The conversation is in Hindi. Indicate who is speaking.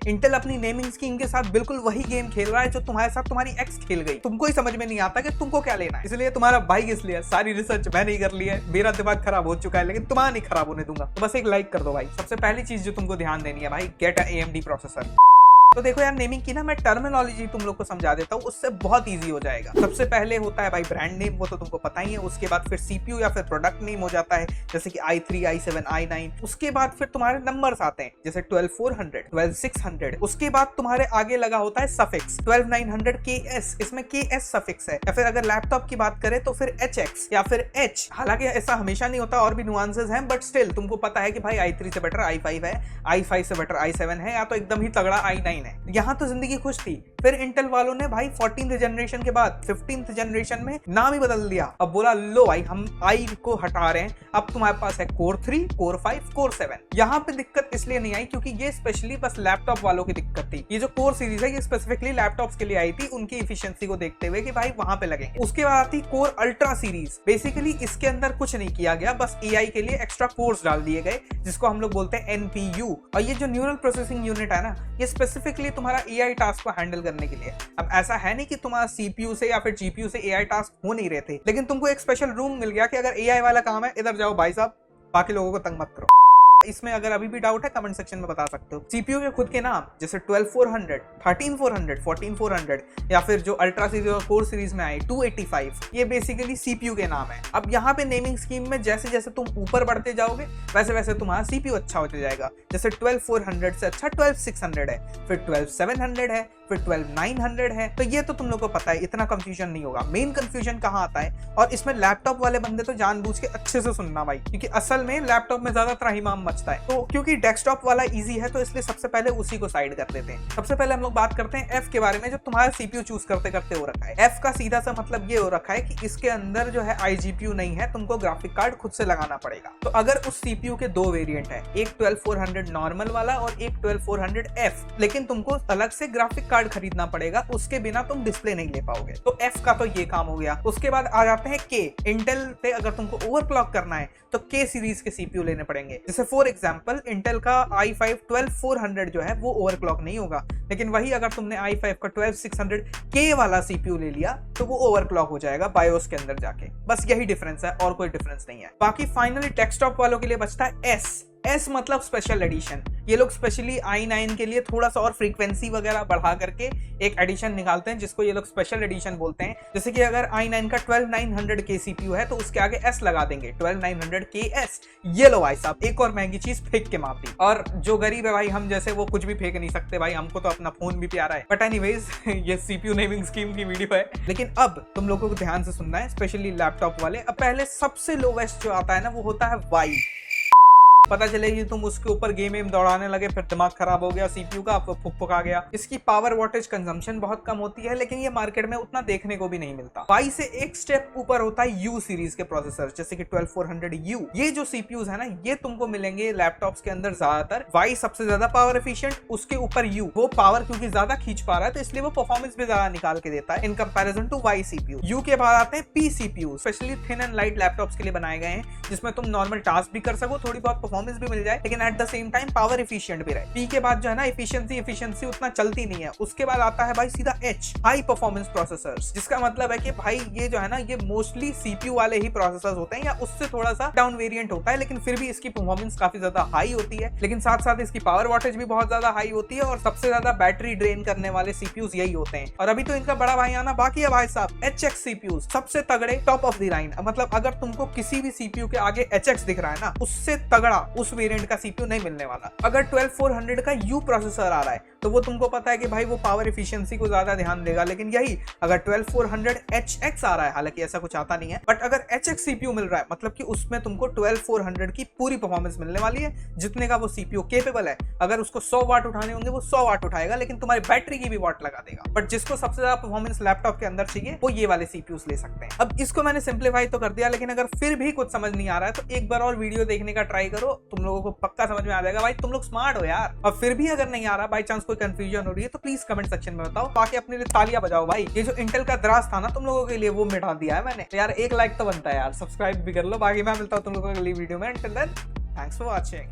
Speaker 1: इंटेल अपनी नेमिंग स्कीम के साथ बिल्कुल वही गेम खेल रहा है जो तुम्हारे साथ तुम्हारी एक्स खेल गई। तुमको ही समझ में नहीं आता कि तुमको क्या लेना है, इसलिए तुम्हारा भाई किस लिए सारी रिसर्च मैंने ही कर ली है। मेरा दिमाग खराब हो चुका है लेकिन तुम्हारा नहीं खराब होने दूंगा। तो बस एक लाइक कर दो भाई। सबसे पहली चीज जो तुमको ध्यान देनी है भाई, गेट AMD प्रोसेसर। तो देखो यार, नेमिंग की ना मैं टर्मिनोलॉजी तुम लोग को समझा देता हूँ, उससे बहुत इजी हो जाएगा। सबसे पहले होता है भाई ब्रांड नेम, वो तो तुमको पता ही है। उसके बाद फिर सीपीयू या फिर प्रोडक्ट नेम हो जाता है, जैसे कि i3, i7, i9। उसके बाद फिर तुम्हारे नंबर्स आते हैं, जैसे 12400, 12600। उसके बाद तुम्हारे आगे लगा होता है सफिक्स 12900 KS, इसमें KS सफिक्स है। या फिर अगर लैपटॉप की बात करें तो फिर HX या फिर H। हालांकि ऐसा हमेशा नहीं होता, और भी नुआंसेस हैं, बट स्टिल तुमको पता है कि भाई i3 से बेटर i5 है, i5 से बेटर i7 है, या तो एकदम ही तगड़ा i9 है। यहाँ तो जिंदगी खुश थी। फिर इंटेल वालों ने भाई 14th जनरेशन के बाद 15th जनरेशन में नाम ही बदल दिया। अब बोला लो भाई हम आई को हटा रहे हैं, अब तुम्हारे पास है Core 3, Core 5, Core 7। यहाँ पे दिक्कत इसलिए नहीं आई क्योंकि ये स्पेशली बस लैपटॉप वालों की दिक्कत थी। ये जो कोर सीरीज है ये स्पेसिफिकली लैपटॉप्स के लिए आई थी, उनकी इफिशियंसी को देखते हुए कि भाई वहां पे लगेंगे। उसके बाद आती कोर अल्ट्रा सीरीज। बेसिकली इसके अंदर कुछ नहीं किया गया, बस AI के लिए एक्स्ट्रा कोर्स डाल दिए गए, जिसको हम लोग बोलते हैं NPU। और ये जो न्यूरल प्रोसेसिंग यूनिट है ना, ये स्पेसिफिकली तुम्हारा AI टास्क को हैंडल करने के लिए। अब ऐसा है नहीं कि तुम्हारा CPU से या फिर GPU से AI टास्क हो नहीं रहे थे, लेकिन तुमको एक स्पेशल रूम मिल गया कि अगर AI वाला काम है इधर जाओ भाई साहब, बाकी लोगों को तंग मत करो। इसमें अगर अभी भी डाउट है कमेंट सेक्शन में बता सकते हो। CPU के खुद के नाम जैसे 12400, 13400, 14400, या फिर जो अल्ट्रा सीरीज और कोर सीरीज में आए 285, ये बेसिकली CPU के नाम है। अब यहाँ पे नेमिंग स्कीम में जैसे जैसे तुम ऊपर बढ़ते जाओगे वैसे वैसे तुम्हारा CPU अच्छा होता जाएगा। जैसे 12400 से अच्छा 12600 है, फिर 12700 है, फिर 12900 है। तो ये तो तुम लोग को पता है, इतना कंफ्यूजन नहीं होगा। मेन कंफ्यूजन कहाँ आता है, और इसमें लैपटॉप वाले बंदे तो जानबूझ के अच्छे से सुनना भाई, क्योंकि असल में लैपटॉप में ज्यादा त्राहिमाम मचता है। तो क्योंकि डेस्कटॉप वाला इजी है तो इसलिए सबसे पहले उसी को साइड कर देते हैं। सबसे पहले हम लोग बात करते हैं F के बारे में, जो तुम्हारा CPU चूज करते करते हो रखा है। F का सीधा सा मतलब ये हो रखा है कि इसके अंदर जो है iGPU नहीं है, तुमको ग्राफिक कार्ड खुद से लगाना पड़ेगा। तो अगर उस CPU के दो वेरिएंट है, एक 12400 नॉर्मल वाला और एक 12400F, लेकिन तुमको अलग से ग्राफिक कार्ड खरीदना पड़ेगा, उसके बिना तुम डिस्प्ले नहीं ले पाओगे। तो F का तो ये काम हो गया। उसके बाद आ जाते हैं K। इंटेल पे अगर तुमको ओवरक्लॉक करना है तो K सीरीज के CPU लेने पड़ेंगे। जैसे फॉर एग्जांपल इंटेल का i5 12400 जो है वो ओवरक्लॉक नहीं होगा, लेकिन वही अगर तुमने i5 का 12600K वाला CPU ले लिया तो वो ओवरक्लॉक हो जाएगा बायोस के अंदर जाके। बस यही डिफरेंस है, और कोई डिफरेंस नहीं है। बाकी फाइनली डेस्कटॉप वालों के लिए बचता है S मतलब स्पेशल एडिशन। ये लोग स्पेशली i9 के लिए थोड़ा सा और फ्रीक्वेंसी वगैरह बढ़ा करके एक एडिशन निकालते हैं, जिसको ये लोग स्पेशल एडिशन बोलते हैं। जैसे कि अगर i9 का 12900K CPU है तो उसके आगे S लगा देंगे, 12900KS। ये लो भाई साहब, एक और महंगी चीज फेंक के मार दी। और जो गरीब है भाई हम जैसे, वो कुछ भी फेंक नहीं सकते भाई, हमको तो अपना फोन भी प्यारा है। बट एनीवेज ये CPU नेमिंग स्कीम की वीडियो है। लेकिन अब तुम लोगों को ध्यान से सुनना है, स्पेशली लैपटॉप वाले। अब पहले सबसे लोवेस्ट जो आता है ना, वो होता है Y। पता चले कि तुम उसके ऊपर गेम दौड़ाने लगे, फिर दिमाग खराब हो गया CPU का, फुक आ गया। इसकी पावर वॉटेज कंजम्पशन बहुत कम होती है, लेकिन ये मार्केट में उतना देखने को भी नहीं मिलता। Y से एक स्टेप ऊपर होता है U सीरीज के प्रोसेसर, जैसे कि 12400U। ये जो CPUs है ना, ये तुमको मिलेंगे लैपटॉप्स के अंदर ज्यादातर। Y सबसे ज्यादा पावर एफिशिएंट, उसके ऊपर U। वो पावर क्योंकि ज्यादा खींच पा रहा है तो इसलिए वो परफॉर्मेंस भी ज्यादा निकाल के देता है in comparison to Y CPU। U के बाद आते हैं P CPU, specially thin and light laptops के लिए बनाए गए हैं, जिसमें तुम नॉर्मल टास्क भी कर सको, थोड़ी बहुत परफॉर्मेंस भी मिल जाए, लेकिन at the same time power efficient भी रहे। पी के बाद जो है ना एफिशिएंसी उतना चलती नहीं है। उसके बाद आता है भाई सीधा H, हाई परफॉर्मेंस प्रोसेसर्स, जिसका मतलब है कि भाई ये जो है ना, ये मोस्टली CPU वाले ही प्रोसेसर्स होते हैं, या उससे थोड़ा सा डाउन वेरिएंट होता है, लेकिन फिर भी इसकी परफॉर्मेंस काफी ज्यादा हाई होती है। लेकिन साथ साथ इसकी पावर वॉटेज भी बहुत ज्यादा हाई होती है, और सबसे ज्यादा बैटरी ड्रेन करने वाले CPUs यही होते हैं। और अभी तो इनका बड़ा भाई आना बाकी है भाई साहब, HX CPUs, सबसे तगड़े, टॉप ऑफ द लाइन। मतलब अगर तुमको किसी भी CPU के आगे HX दिख रहा है ना, उससे तगड़ा उस वेरिएंट का CPU नहीं मिलने वाला। अगर 12400 का U प्रोसेसर आ रहा है तो वो तुमको पता है कि भाई वो पावर एफिशिएंसी को ज्यादा ध्यान देगा, लेकिन यही अगर 12400HX आ रहा है, हालांकि ऐसा कुछ आता नहीं है, बट अगर HX CPU मिल रहा है मतलब कि उसमें तुमको 12400 की पूरी परफॉर्मेंस मिलने वाली है, जितने का वो CPU केपेबल है। अगर उसको 100 वाट उठाने होंगे वो 100 वाट उठाएगा, लेकिन तुम्हारी बैटरी की भी वाट लगा देगा। बट जिसको सबसे ज्यादा परफॉर्मेंस लैपटॉप के अंदर चाहिए वो ये वाले CPUs ले सकते हैं। अब इसको मैंने सिंप्लीफाई तो कर दिया, लेकिन अगर फिर भी कुछ समझ नहीं आ रहा है तो एक बार और वीडियो देखने का ट्राई करो, तुम लोगों को पक्का समझ में आ जाएगा। भाई तुम लोग स्मार्ट हो यार। और फिर भी अगर नहीं आ रहा, बाई चांस कोई कंफ्यूजन हो रही है, तो प्लीज कमेंट सेक्शन में बताओ, बाकी अपने लिए तालियां बजाओ भाई। ये जो इंटेल का द्रास था ना तुम लोगों के लिए, वो मिटा दिया है मैंने। तो यार एक लाइक तो बनता है यार, सब्सक्राइब भी कर लो। बाकी मैं मिलता हूँ तुम लोगों को अगली वीडियो में। Until then, thanks for watching.